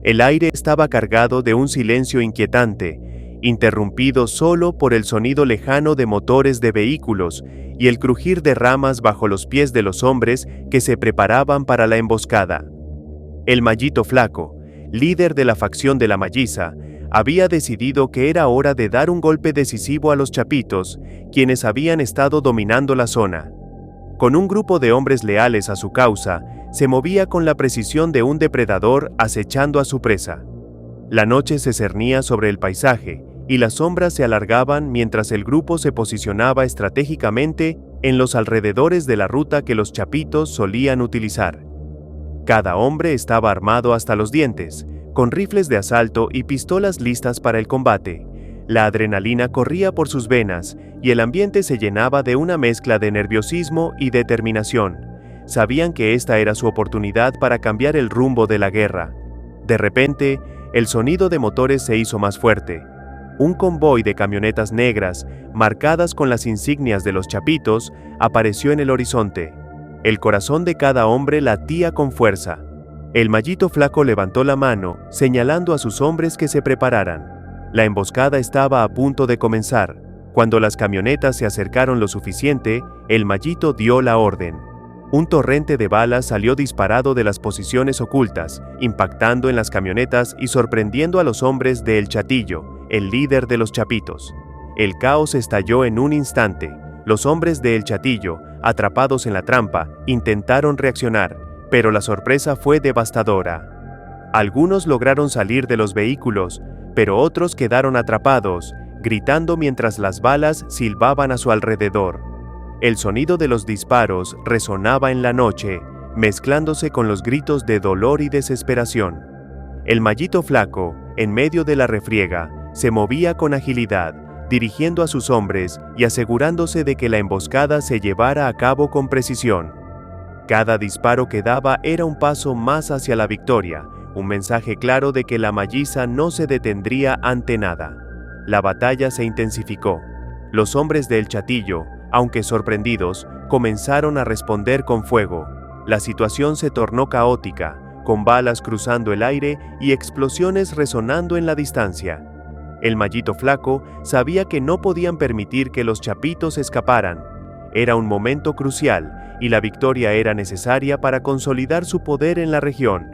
El aire estaba cargado de un silencio inquietante, interrumpido solo por el sonido lejano de motores de vehículos y el crujir de ramas bajo los pies de los hombres que se preparaban para la emboscada. El Mallito Flaco, líder de la facción de la Malliza, había decidido que era hora de dar un golpe decisivo a los Chapitos, quienes habían estado dominando la zona. Con un grupo de hombres leales a su causa, se movía con la precisión de un depredador acechando a su presa. La noche se cernía sobre el paisaje y las sombras se alargaban mientras el grupo se posicionaba estratégicamente en los alrededores de la ruta que los Chapitos solían utilizar. Cada hombre estaba armado hasta los dientes, con rifles de asalto y pistolas listas para el combate. La adrenalina corría por sus venas y el ambiente se llenaba de una mezcla de nerviosismo y determinación. Sabían que esta era su oportunidad para cambiar el rumbo de la guerra. De repente, el sonido de motores se hizo más fuerte. Un convoy de camionetas negras, marcadas con las insignias de los Chapitos, apareció en el horizonte. El corazón de cada hombre latía con fuerza. El Mallito Flaco levantó la mano, señalando a sus hombres que se prepararan. La emboscada estaba a punto de comenzar. Cuando las camionetas se acercaron lo suficiente, el Mallito dio la orden. Un torrente de balas salió disparado de las posiciones ocultas, impactando en las camionetas y sorprendiendo a los hombres de El Chatillo, el líder de los Chapitos. El caos estalló en un instante. Los hombres de El Chatillo, atrapados en la trampa, intentaron reaccionar, pero la sorpresa fue devastadora. Algunos lograron salir de los vehículos, pero otros quedaron atrapados, gritando mientras las balas silbaban a su alrededor. El sonido de los disparos resonaba en la noche, mezclándose con los gritos de dolor y desesperación. El Mallito Flaco, en medio de la refriega, se movía con agilidad, dirigiendo a sus hombres y asegurándose de que la emboscada se llevara a cabo con precisión. Cada disparo que daba era un paso más hacia la victoria, un mensaje claro de que la Malliza no se detendría ante nada. La batalla se intensificó. Los hombres de El Chatillo, aunque sorprendidos, comenzaron a responder con fuego. La situación se tornó caótica, con balas cruzando el aire y explosiones resonando en la distancia. El Mallito Flaco sabía que no podían permitir que los Chapitos escaparan. Era un momento crucial y la victoria era necesaria para consolidar su poder en la región.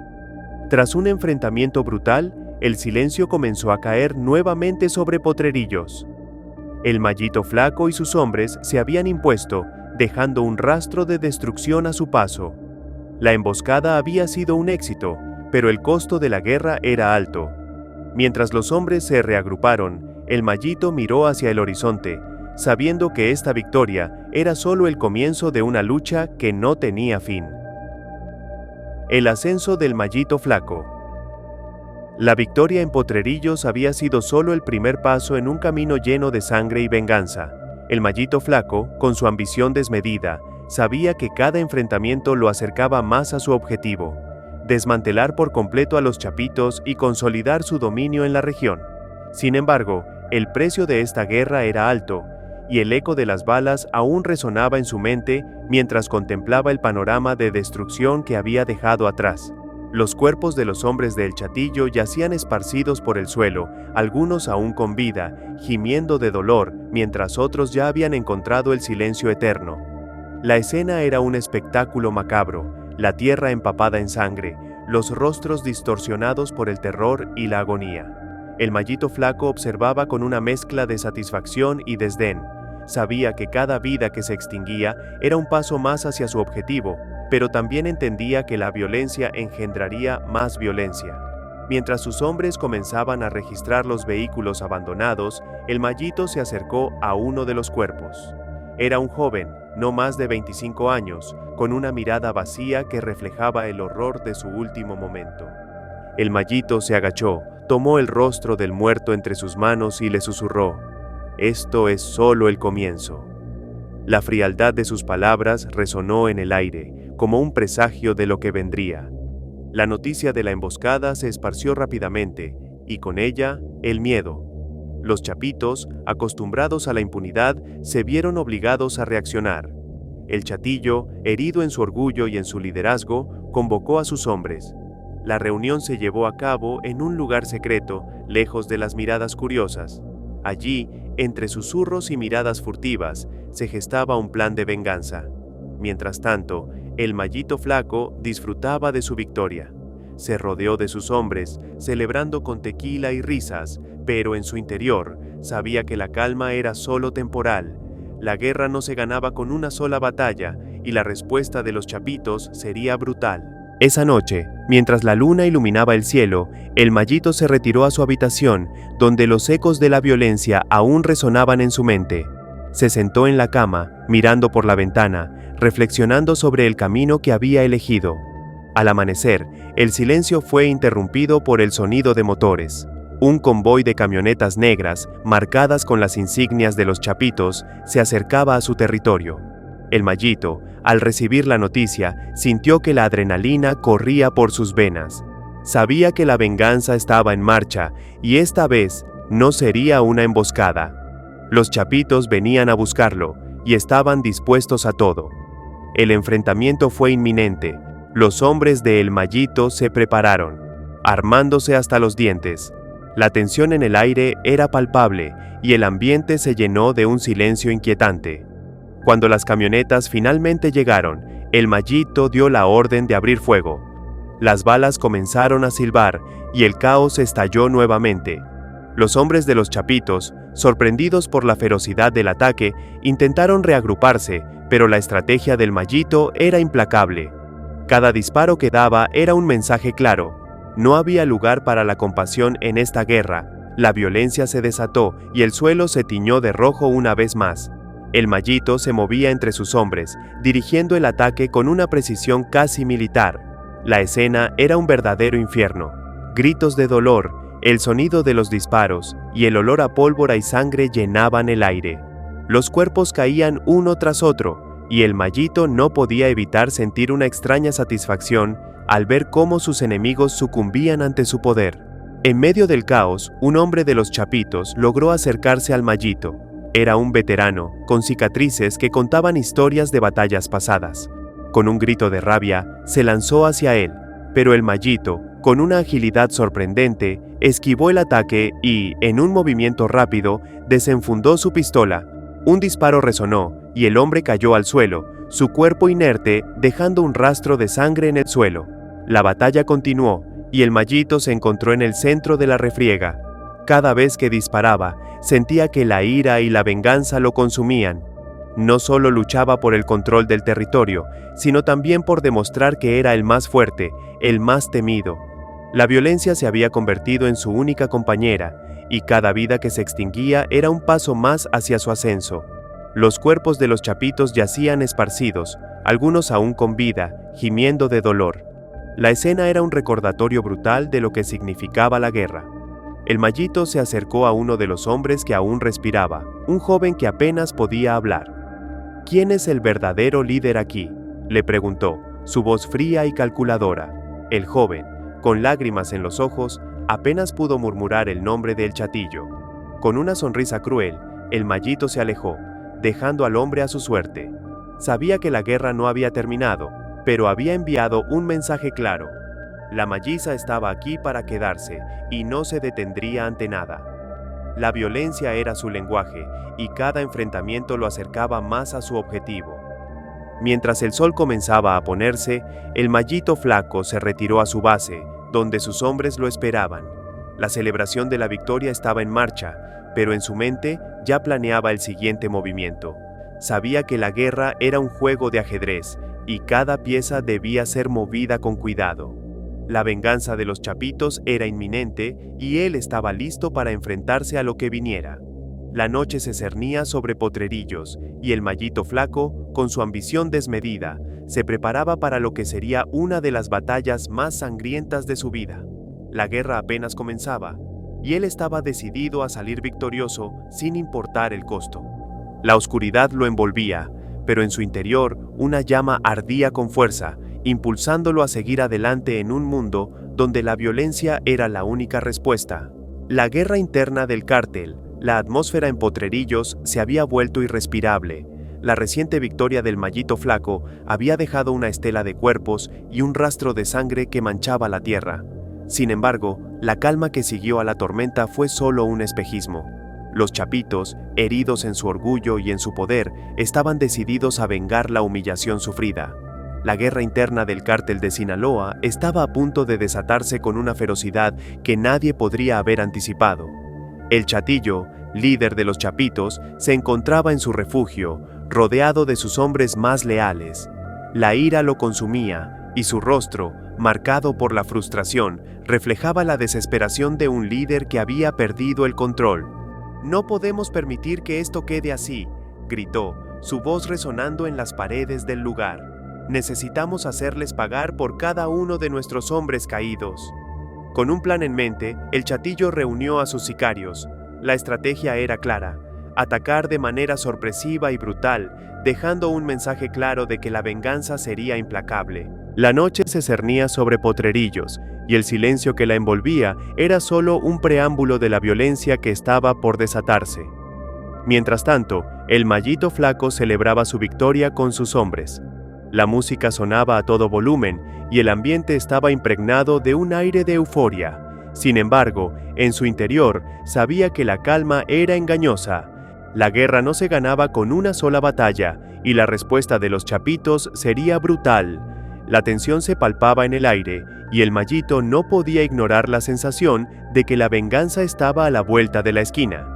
Tras un enfrentamiento brutal, el silencio comenzó a caer nuevamente sobre Potrerillos. El Mallito Flaco y sus hombres se habían impuesto, dejando un rastro de destrucción a su paso. La emboscada había sido un éxito, pero el costo de la guerra era alto. Mientras los hombres se reagruparon, el Mallito miró hacia el horizonte, sabiendo que esta victoria era solo el comienzo de una lucha que no tenía fin. El ascenso del Mallito Flaco. La victoria en Potrerillos había sido solo el primer paso en un camino lleno de sangre y venganza. El Mallito Flaco, con su ambición desmedida, sabía que cada enfrentamiento lo acercaba más a su objetivo: desmantelar por completo a los Chapitos y consolidar su dominio en la región. Sin embargo, el precio de esta guerra era alto, y el eco de las balas aún resonaba en su mente mientras contemplaba el panorama de destrucción que había dejado atrás. Los cuerpos de los hombres de El Chatillo yacían esparcidos por el suelo, algunos aún con vida, gimiendo de dolor, mientras otros ya habían encontrado el silencio eterno. La escena era un espectáculo macabro, la tierra empapada en sangre, los rostros distorsionados por el terror y la agonía. El Mallito Flaco observaba con una mezcla de satisfacción y desdén. Sabía que cada vida que se extinguía era un paso más hacia su objetivo, pero también entendía que la violencia engendraría más violencia. Mientras sus hombres comenzaban a registrar los vehículos abandonados, el Mallito se acercó a uno de los cuerpos. Era un joven, no más de 25 años, con una mirada vacía que reflejaba el horror de su último momento. El Mallito se agachó, tomó el rostro del muerto entre sus manos y le susurró: «Esto es solo el comienzo». La frialdad de sus palabras resonó en el aire, como un presagio de lo que vendría. La noticia de la emboscada se esparció rápidamente, y con ella, el miedo. Los Chapitos, acostumbrados a la impunidad, se vieron obligados a reaccionar. El Chatillo, herido en su orgullo y en su liderazgo, convocó a sus hombres. La reunión se llevó a cabo en un lugar secreto, lejos de las miradas curiosas. Allí, entre susurros y miradas furtivas, se gestaba un plan de venganza. Mientras tanto, el Mallito Flaco disfrutaba de su victoria. Se rodeó de sus hombres, celebrando con tequila y risas, pero en su interior sabía que la calma era solo temporal. La guerra no se ganaba con una sola batalla, y la respuesta de los Chapitos sería brutal. Esa noche, mientras la luna iluminaba el cielo, el Mallito se retiró a su habitación, donde los ecos de la violencia aún resonaban en su mente. Se sentó en la cama, mirando por la ventana, reflexionando sobre el camino que había elegido. Al amanecer, el silencio fue interrumpido por el sonido de motores. Un convoy de camionetas negras, marcadas con las insignias de los Chapitos, se acercaba a su territorio. El Mallito, al recibir la noticia, sintió que la adrenalina corría por sus venas. Sabía que la venganza estaba en marcha, y esta vez no sería una emboscada. Los Chapitos venían a buscarlo, y estaban dispuestos a todo. El enfrentamiento fue inminente. Los hombres de El Mallito se prepararon, armándose hasta los dientes. La tensión en el aire era palpable, y el ambiente se llenó de un silencio inquietante. Cuando las camionetas finalmente llegaron, el Mallito dio la orden de abrir fuego. Las balas comenzaron a silbar y el caos estalló nuevamente. Los hombres de los Chapitos, sorprendidos por la ferocidad del ataque, intentaron reagruparse, pero la estrategia del Mallito era implacable. Cada disparo que daba era un mensaje claro. No había lugar para la compasión en esta guerra. La violencia se desató y el suelo se tiñó de rojo una vez más. El Mallito se movía entre sus hombres, dirigiendo el ataque con una precisión casi militar. La escena era un verdadero infierno. Gritos de dolor, el sonido de los disparos y el olor a pólvora y sangre llenaban el aire. Los cuerpos caían uno tras otro, y el Mallito no podía evitar sentir una extraña satisfacción al ver cómo sus enemigos sucumbían ante su poder. En medio del caos, un hombre de los Chapitos logró acercarse al Mallito. Era un veterano, con cicatrices que contaban historias de batallas pasadas. Con un grito de rabia, se lanzó hacia él, pero el Mallito, con una agilidad sorprendente, esquivó el ataque y, en un movimiento rápido, desenfundó su pistola. Un disparo resonó y el hombre cayó al suelo, su cuerpo inerte dejando un rastro de sangre en el suelo. La batalla continuó y el Mallito se encontró en el centro de la refriega. Cada vez que disparaba, sentía que la ira y la venganza lo consumían. No solo luchaba por el control del territorio, sino también por demostrar que era el más fuerte, el más temido. La violencia se había convertido en su única compañera, y cada vida que se extinguía era un paso más hacia su ascenso. Los cuerpos de los Chapitos yacían esparcidos, algunos aún con vida, gimiendo de dolor. La escena era un recordatorio brutal de lo que significaba la guerra. El Mallito se acercó a uno de los hombres que aún respiraba, un joven que apenas podía hablar. ¿Quién es el verdadero líder aquí?, le preguntó, su voz fría y calculadora. El joven, con lágrimas en los ojos, apenas pudo murmurar el nombre del Chatillo. Con una sonrisa cruel, el Mallito se alejó, dejando al hombre a su suerte. Sabía que la guerra no había terminado, pero había enviado un mensaje claro. La Malliza estaba aquí para quedarse y no se detendría ante nada. La violencia era su lenguaje y cada enfrentamiento lo acercaba más a su objetivo. Mientras el sol comenzaba a ponerse, el Mallito Flaco se retiró a su base, donde sus hombres lo esperaban. La celebración de la victoria estaba en marcha, pero en su mente ya planeaba el siguiente movimiento. Sabía que la guerra era un juego de ajedrez y cada pieza debía ser movida con cuidado. La venganza de los Chapitos era inminente y él estaba listo para enfrentarse a lo que viniera. La noche se cernía sobre Potrerillos y el Mallito Flaco, con su ambición desmedida, se preparaba para lo que sería una de las batallas más sangrientas de su vida. La guerra apenas comenzaba, y él estaba decidido a salir victorioso sin importar el costo. La oscuridad lo envolvía, pero en su interior una llama ardía con fuerza, impulsándolo a seguir adelante en un mundo donde la violencia era la única respuesta. La guerra interna del cártel, la atmósfera en Potrerillos se había vuelto irrespirable. La reciente victoria del Mallito Flaco había dejado una estela de cuerpos y un rastro de sangre que manchaba la tierra. Sin embargo, la calma que siguió a la tormenta fue solo un espejismo. Los chapitos, heridos en su orgullo y en su poder, estaban decididos a vengar la humillación sufrida. La guerra interna del cártel de Sinaloa estaba a punto de desatarse con una ferocidad que nadie podría haber anticipado. El Chatillo, líder de los chapitos, se encontraba en su refugio, rodeado de sus hombres más leales. La ira lo consumía, y su rostro, marcado por la frustración, reflejaba la desesperación de un líder que había perdido el control. «No podemos permitir que esto quede así», gritó, su voz resonando en las paredes del lugar. «Necesitamos hacerles pagar por cada uno de nuestros hombres caídos». Con un plan en mente, el Chatillo reunió a sus sicarios. La estrategia era clara: atacar de manera sorpresiva y brutal, dejando un mensaje claro de que la venganza sería implacable. La noche se cernía sobre Potrerillos, y el silencio que la envolvía era solo un preámbulo de la violencia que estaba por desatarse. Mientras tanto, el Mallito Flaco celebraba su victoria con sus hombres. La música sonaba a todo volumen y el ambiente estaba impregnado de un aire de euforia. Sin embargo, en su interior sabía que la calma era engañosa. La guerra no se ganaba con una sola batalla y la respuesta de los chapitos sería brutal. La tensión se palpaba en el aire y el Mallito no podía ignorar la sensación de que la venganza estaba a la vuelta de la esquina.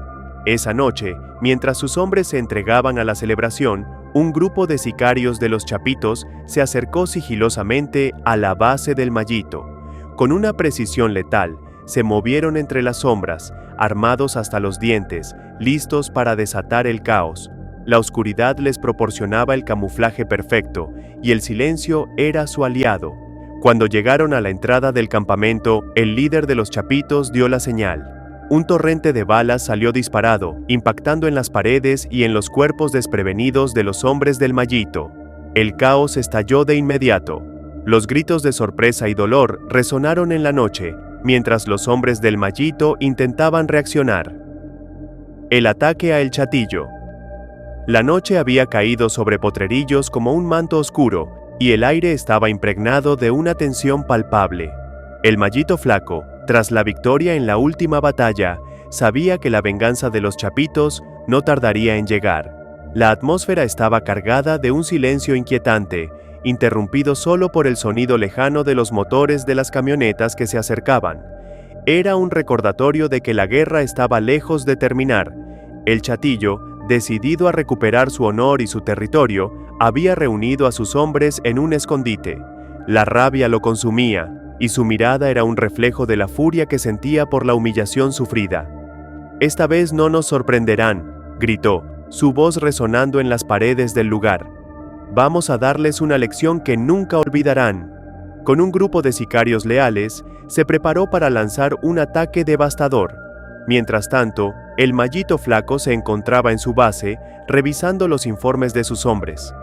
Esa noche, mientras sus hombres se entregaban a la celebración, un grupo de sicarios de los chapitos se acercó sigilosamente a la base del Mallito. Con una precisión letal, se movieron entre las sombras, armados hasta los dientes, listos para desatar el caos. La oscuridad les proporcionaba el camuflaje perfecto, y el silencio era su aliado. Cuando llegaron a la entrada del campamento, el líder de los chapitos dio la señal. Un torrente de balas salió disparado, impactando en las paredes y en los cuerpos desprevenidos de los hombres del Mallito. El caos estalló de inmediato. Los gritos de sorpresa y dolor resonaron en la noche, mientras los hombres del Mallito intentaban reaccionar. El ataque a El Chatillo. La noche había caído sobre Potrerillos como un manto oscuro, y el aire estaba impregnado de una tensión palpable. El Mallito Flaco, tras la victoria en la última batalla, sabía que la venganza de los chapitos no tardaría en llegar. La atmósfera estaba cargada de un silencio inquietante, interrumpido solo por el sonido lejano de los motores de las camionetas que se acercaban. Era un recordatorio de que la guerra estaba lejos de terminar. El Chatillo, decidido a recuperar su honor y su territorio, había reunido a sus hombres en un escondite. La rabia lo consumía, y su mirada era un reflejo de la furia que sentía por la humillación sufrida. «Esta vez no nos sorprenderán», gritó, su voz resonando en las paredes del lugar. «Vamos a darles una lección que nunca olvidarán». Con un grupo de sicarios leales, se preparó para lanzar un ataque devastador. Mientras tanto, el Mallito Flaco se encontraba en su base, revisando los informes de sus hombres.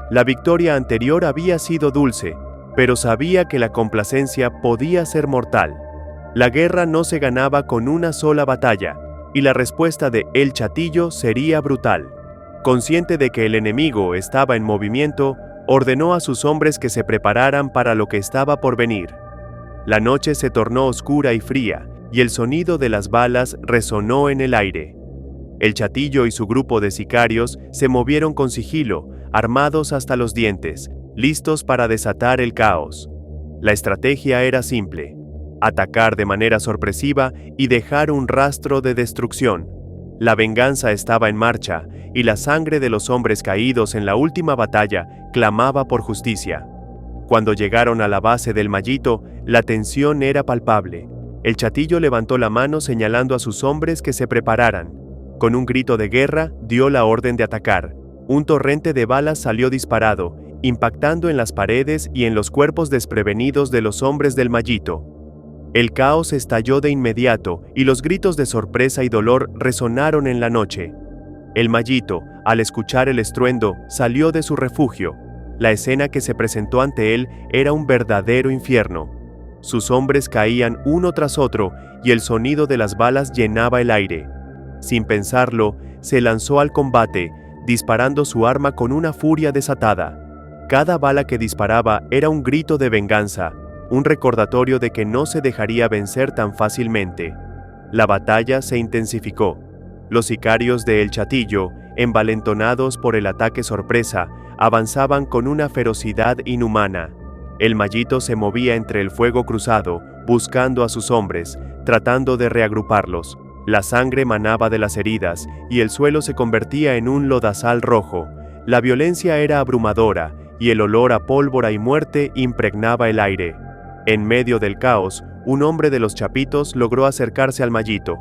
La victoria anterior había sido dulce, pero sabía que la complacencia podía ser mortal. La guerra no se ganaba con una sola batalla, y la respuesta de El Chatillo sería brutal. Consciente de que el enemigo estaba en movimiento, ordenó a sus hombres que se prepararan para lo que estaba por venir. La noche se tornó oscura y fría, y el sonido de las balas resonó en el aire. El Chatillo y su grupo de sicarios se movieron con sigilo, armados hasta los dientes, listos para desatar el caos. La estrategia era simple: atacar de manera sorpresiva y dejar un rastro de destrucción. La venganza estaba en marcha, y la sangre de los hombres caídos en la última batalla clamaba por justicia. Cuando llegaron a la base del Mallito, la tensión era palpable. El Chatillo levantó la mano señalando a sus hombres que se prepararan. Con un grito de guerra, dio la orden de atacar. Un torrente de balas salió disparado, impactando en las paredes y en los cuerpos desprevenidos de los hombres del Mallito. El caos estalló de inmediato y los gritos de sorpresa y dolor resonaron en la noche. El Mallito, al escuchar el estruendo, salió de su refugio. La escena que se presentó ante él era un verdadero infierno. Sus hombres caían uno tras otro y el sonido de las balas llenaba el aire. Sin pensarlo, se lanzó al combate, disparando su arma con una furia desatada. Cada bala que disparaba era un grito de venganza, un recordatorio de que no se dejaría vencer tan fácilmente. La batalla se intensificó. Los sicarios de El Chatillo, envalentonados por el ataque sorpresa, avanzaban con una ferocidad inhumana. El Mallito se movía entre el fuego cruzado, buscando a sus hombres, tratando de reagruparlos. La sangre manaba de las heridas y el suelo se convertía en un lodazal rojo. La violencia era abrumadora y el olor a pólvora y muerte impregnaba el aire. En medio del caos, un hombre de los Chapitos logró acercarse al Mallito.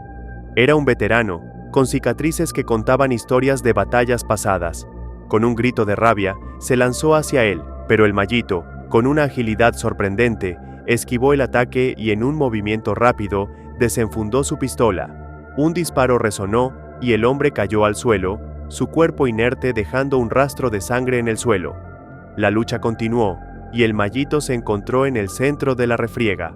Era un veterano, con cicatrices que contaban historias de batallas pasadas. Con un grito de rabia, se lanzó hacia él, pero el Mallito, con una agilidad sorprendente, esquivó el ataque y en un movimiento rápido, desenfundó su pistola. Un disparo resonó y el hombre cayó al suelo, su cuerpo inerte dejando un rastro de sangre en el suelo. La lucha continuó y el Mallito se encontró en el centro de la refriega.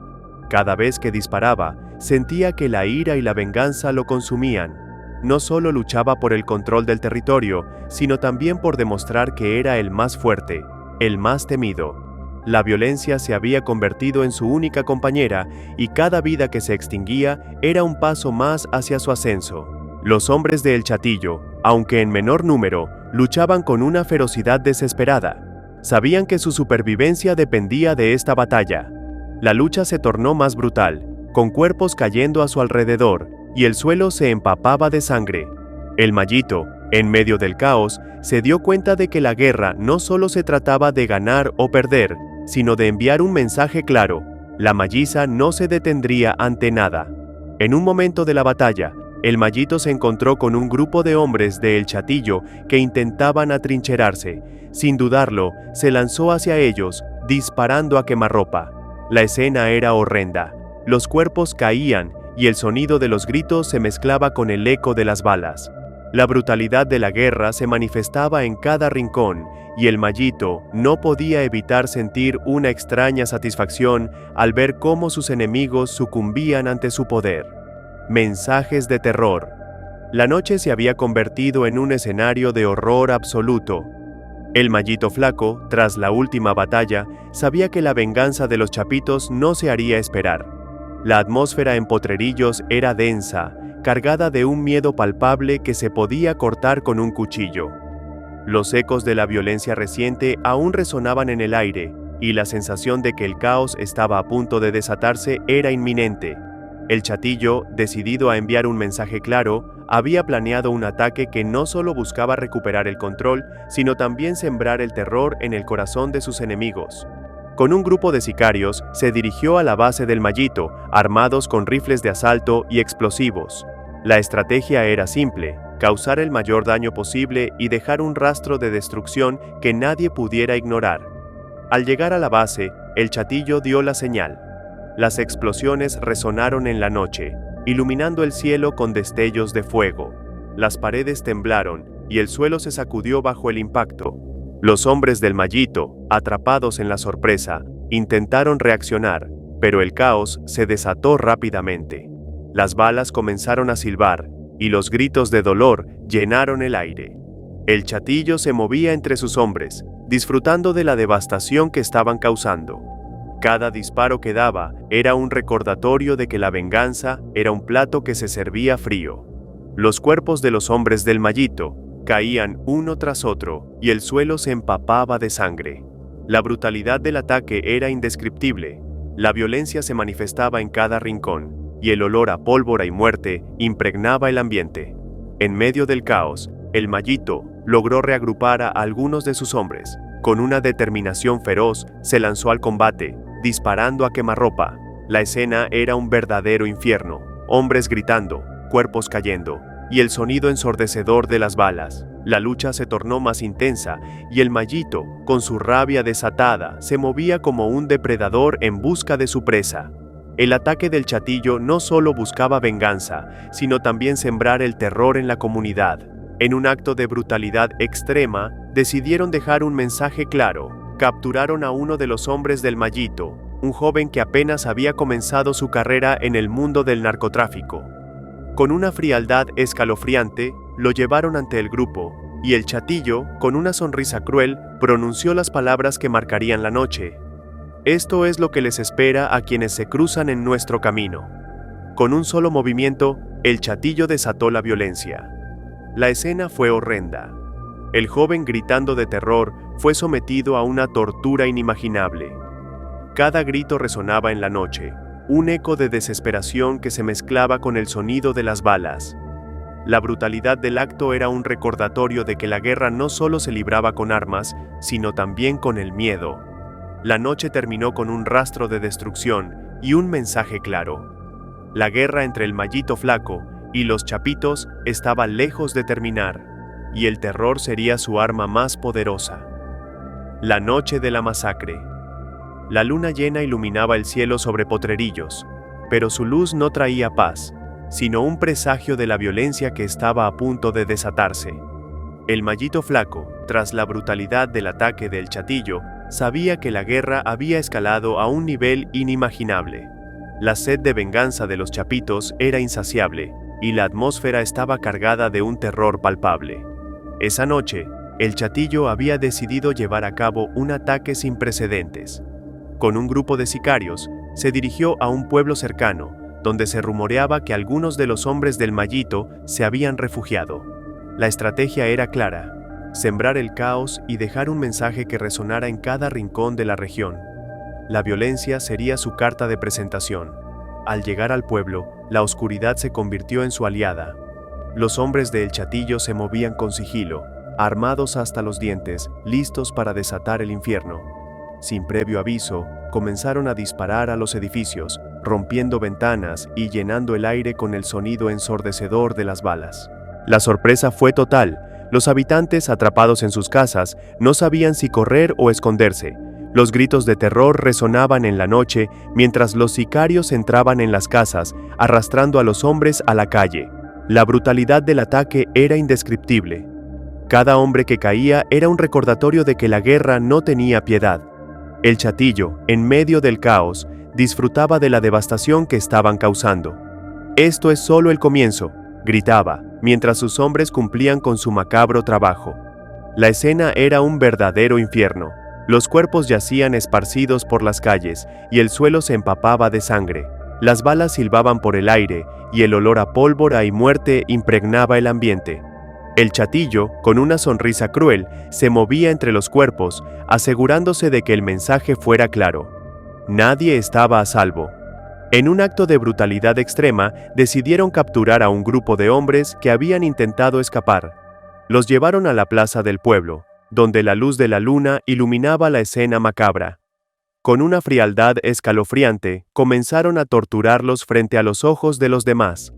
Cada vez que disparaba, sentía que la ira y la venganza lo consumían. No solo luchaba por el control del territorio, sino también por demostrar que era el más fuerte, el más temido. La violencia se había convertido en su única compañera y cada vida que se extinguía era un paso más hacia su ascenso. Los hombres de El Chatillo, aunque en menor número, luchaban con una ferocidad desesperada. Sabían que su supervivencia dependía de esta batalla. La lucha se tornó más brutal, con cuerpos cayendo a su alrededor, y el suelo se empapaba de sangre. El Mallito, en medio del caos, se dio cuenta de que la guerra no solo se trataba de ganar o perder, sino de enviar un mensaje claro: la Malliza no se detendría ante nada. En un momento de la batalla, el Mallito se encontró con un grupo de hombres de El Chatillo que intentaban atrincherarse. Sin dudarlo, se lanzó hacia ellos, disparando a quemarropa. La escena era horrenda. Los cuerpos caían y el sonido de los gritos se mezclaba con el eco de las balas. La brutalidad de la guerra se manifestaba en cada rincón, y el Mallito no podía evitar sentir una extraña satisfacción al ver cómo sus enemigos sucumbían ante su poder. Mensajes de terror. La noche se había convertido en un escenario de horror absoluto. El Mallito Flaco, tras la última batalla, sabía que la venganza de los Chapitos no se haría esperar. La atmósfera en Potrerillos era densa, cargada de un miedo palpable que se podía cortar con un cuchillo. Los ecos de la violencia reciente aún resonaban en el aire, y la sensación de que el caos estaba a punto de desatarse era inminente. El Chatillo, decidido a enviar un mensaje claro, había planeado un ataque que no solo buscaba recuperar el control, sino también sembrar el terror en el corazón de sus enemigos. Con un grupo de sicarios, se dirigió a la base del Mallito, armados con rifles de asalto y explosivos. La estrategia era simple: causar el mayor daño posible y dejar un rastro de destrucción que nadie pudiera ignorar. Al llegar a la base, el Chatillo dio la señal. Las explosiones resonaron en la noche, iluminando el cielo con destellos de fuego. Las paredes temblaron y el suelo se sacudió bajo el impacto. Los hombres del Mallito, atrapados en la sorpresa, intentaron reaccionar, pero el caos se desató rápidamente. Las balas comenzaron a silbar y los gritos de dolor llenaron el aire. El Chatillo se movía entre sus hombres, disfrutando de la devastación que estaban causando. Cada disparo que daba era un recordatorio de que la venganza era un plato que se servía frío. Los cuerpos de los hombres del Mallito caían uno tras otro y el suelo se empapaba de sangre. La brutalidad del ataque era indescriptible. La violencia se manifestaba en cada rincón y el olor a pólvora y muerte impregnaba el ambiente. En medio del caos, el Mallito logró reagrupar a algunos de sus hombres. Con una determinación feroz, se lanzó al combate, disparando a quemarropa. La escena era un verdadero infierno: hombres gritando, cuerpos cayendo, y el sonido ensordecedor de las balas. La lucha se tornó más intensa, y el Mallito, con su rabia desatada, se movía como un depredador en busca de su presa. El ataque del Chatillo no solo buscaba venganza, sino también sembrar el terror en la comunidad. En un acto de brutalidad extrema, decidieron dejar un mensaje claro. Capturaron a uno de los hombres del Mallito, un joven que apenas había comenzado su carrera en el mundo del narcotráfico. Con una frialdad escalofriante, lo llevaron ante el grupo, y el Chatillo, con una sonrisa cruel, pronunció las palabras que marcarían la noche. Esto es lo que les espera a quienes se cruzan en nuestro camino. Con un solo movimiento, el Chatillo desató la violencia. La escena fue horrenda. El joven, gritando de terror, fue sometido a una tortura inimaginable. Cada grito resonaba en la noche, un eco de desesperación que se mezclaba con el sonido de las balas. La brutalidad del acto era un recordatorio de que la guerra no solo se libraba con armas, sino también con el miedo. La noche terminó con un rastro de destrucción y un mensaje claro. La guerra entre el Mallito Flaco y los Chapitos estaba lejos de terminar, y el terror sería su arma más poderosa. La noche de la masacre. La luna llena iluminaba el cielo sobre Potrerillos, pero su luz no traía paz, sino un presagio de la violencia que estaba a punto de desatarse. El Mallito Flaco, tras la brutalidad del ataque del Chatillo, sabía que la guerra había escalado a un nivel inimaginable. La sed de venganza de los Chapitos era insaciable, y la atmósfera estaba cargada de un terror palpable. Esa noche, el Chatillo había decidido llevar a cabo un ataque sin precedentes. Con un grupo de sicarios, se dirigió a un pueblo cercano, donde se rumoreaba que algunos de los hombres del Mallito se habían refugiado. La estrategia era clara: sembrar el caos y dejar un mensaje que resonara en cada rincón de la región. La violencia sería su carta de presentación. Al llegar al pueblo, la oscuridad se convirtió en su aliada. Los hombres de El Chatillo se movían con sigilo, armados hasta los dientes, listos para desatar el infierno. Sin previo aviso, comenzaron a disparar a los edificios, rompiendo ventanas y llenando el aire con el sonido ensordecedor de las balas. La sorpresa fue total. Los habitantes, atrapados en sus casas, no sabían si correr o esconderse. Los gritos de terror resonaban en la noche mientras los sicarios entraban en las casas, arrastrando a los hombres a la calle. La brutalidad del ataque era indescriptible. Cada hombre que caía era un recordatorio de que la guerra no tenía piedad. El Chatillo, en medio del caos, disfrutaba de la devastación que estaban causando. «Esto es solo el comienzo», gritaba, mientras sus hombres cumplían con su macabro trabajo. La escena era un verdadero infierno. Los cuerpos yacían esparcidos por las calles y el suelo se empapaba de sangre. Las balas silbaban por el aire y el olor a pólvora y muerte impregnaba el ambiente. El Chatillo, con una sonrisa cruel, se movía entre los cuerpos, asegurándose de que el mensaje fuera claro. Nadie estaba a salvo. En un acto de brutalidad extrema, decidieron capturar a un grupo de hombres que habían intentado escapar. Los llevaron a la plaza del pueblo, donde la luz de la luna iluminaba la escena macabra. Con una frialdad escalofriante, comenzaron a torturarlos frente a los ojos de los demás.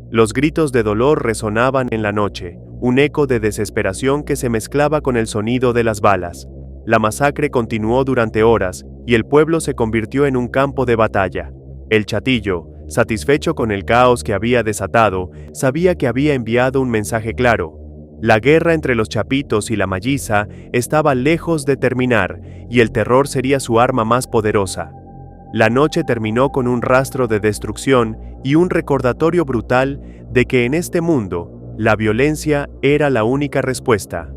Los gritos de dolor resonaban en la noche, un eco de desesperación que se mezclaba con el sonido de las balas. La masacre continuó durante horas, y el pueblo se convirtió en un campo de batalla. El Chatillo, satisfecho con el caos que había desatado, sabía que había enviado un mensaje claro. La guerra entre los Chapitos y la Malliza estaba lejos de terminar, y el terror sería su arma más poderosa. La noche terminó con un rastro de destrucción y un recordatorio brutal de que en este mundo, la violencia era la única respuesta.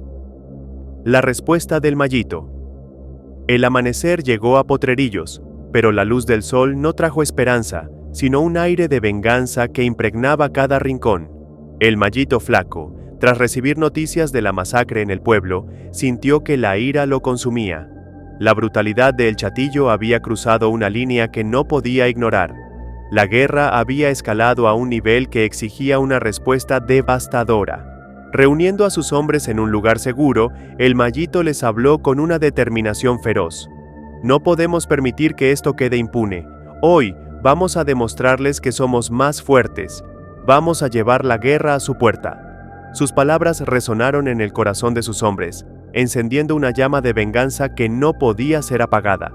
La respuesta del Mallito. El amanecer llegó a Potrerillos, pero la luz del sol no trajo esperanza, sino un aire de venganza que impregnaba cada rincón. El Mallito Flaco, tras recibir noticias de la masacre en el pueblo, sintió que la ira lo consumía. La brutalidad de El Chatillo había cruzado una línea que no podía ignorar. La guerra había escalado a un nivel que exigía una respuesta devastadora. Reuniendo a sus hombres en un lugar seguro, el Mallito les habló con una determinación feroz. «No podemos permitir que esto quede impune. Hoy vamos a demostrarles que somos más fuertes. Vamos a llevar la guerra a su puerta». Sus palabras resonaron en el corazón de sus hombres, encendiendo una llama de venganza que no podía ser apagada.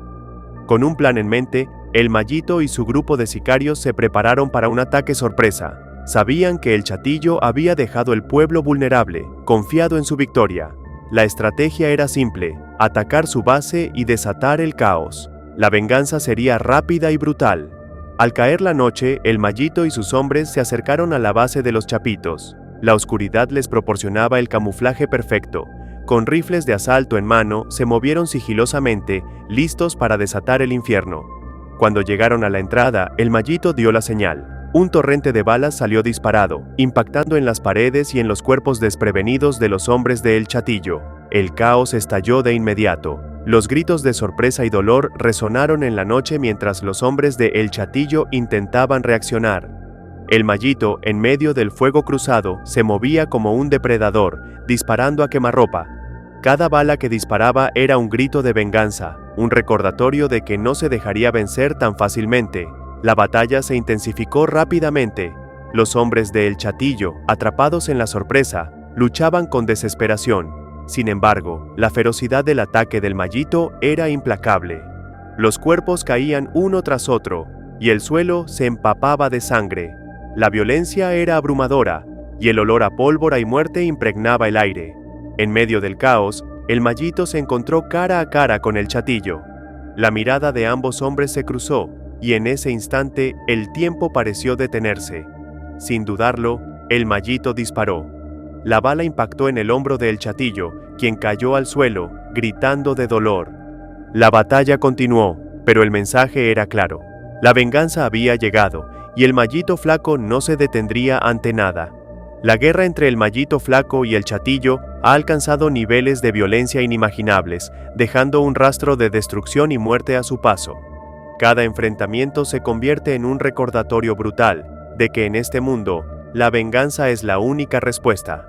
Con un plan en mente, el Mallito y su grupo de sicarios se prepararon para un ataque sorpresa. Sabían que el Chatillo había dejado el pueblo vulnerable, confiado en su victoria. La estrategia era simple: atacar su base y desatar el caos. La venganza sería rápida y brutal. Al caer la noche, el Mallito y sus hombres se acercaron a la base de los Chapitos. La oscuridad les proporcionaba el camuflaje perfecto. Con rifles de asalto en mano, se movieron sigilosamente, listos para desatar el infierno. Cuando llegaron a la entrada, el Mallito dio la señal. Un torrente de balas salió disparado, impactando en las paredes y en los cuerpos desprevenidos de los hombres de El Chatillo. El caos estalló de inmediato. Los gritos de sorpresa y dolor resonaron en la noche mientras los hombres de El Chatillo intentaban reaccionar. El Mallito, en medio del fuego cruzado, se movía como un depredador, disparando a quemarropa. Cada bala que disparaba era un grito de venganza, un recordatorio de que no se dejaría vencer tan fácilmente. La batalla se intensificó rápidamente. Los hombres de El Chatillo, atrapados en la sorpresa, luchaban con desesperación. Sin embargo, la ferocidad del ataque del Mallito era implacable. Los cuerpos caían uno tras otro, y el suelo se empapaba de sangre. La violencia era abrumadora, y el olor a pólvora y muerte impregnaba el aire. En medio del caos, el Mallito se encontró cara a cara con El Chatillo. La mirada de ambos hombres se cruzó, y en ese instante el tiempo pareció detenerse. Sin dudarlo, el Mallito disparó. La bala impactó en el hombro de El Chatillo, quien cayó al suelo, gritando de dolor. La batalla continuó, pero el mensaje era claro. La venganza había llegado, y el Mallito Flaco no se detendría ante nada. La guerra entre el Mallito Flaco y El Chatillo ha alcanzado niveles de violencia inimaginables, dejando un rastro de destrucción y muerte a su paso. Cada enfrentamiento se convierte en un recordatorio brutal de que en este mundo, la venganza es la única respuesta.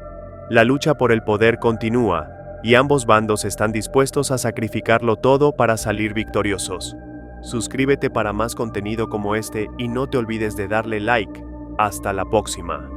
La lucha por el poder continúa, y ambos bandos están dispuestos a sacrificarlo todo para salir victoriosos. Suscríbete para más contenido como este y no te olvides de darle like. Hasta la próxima.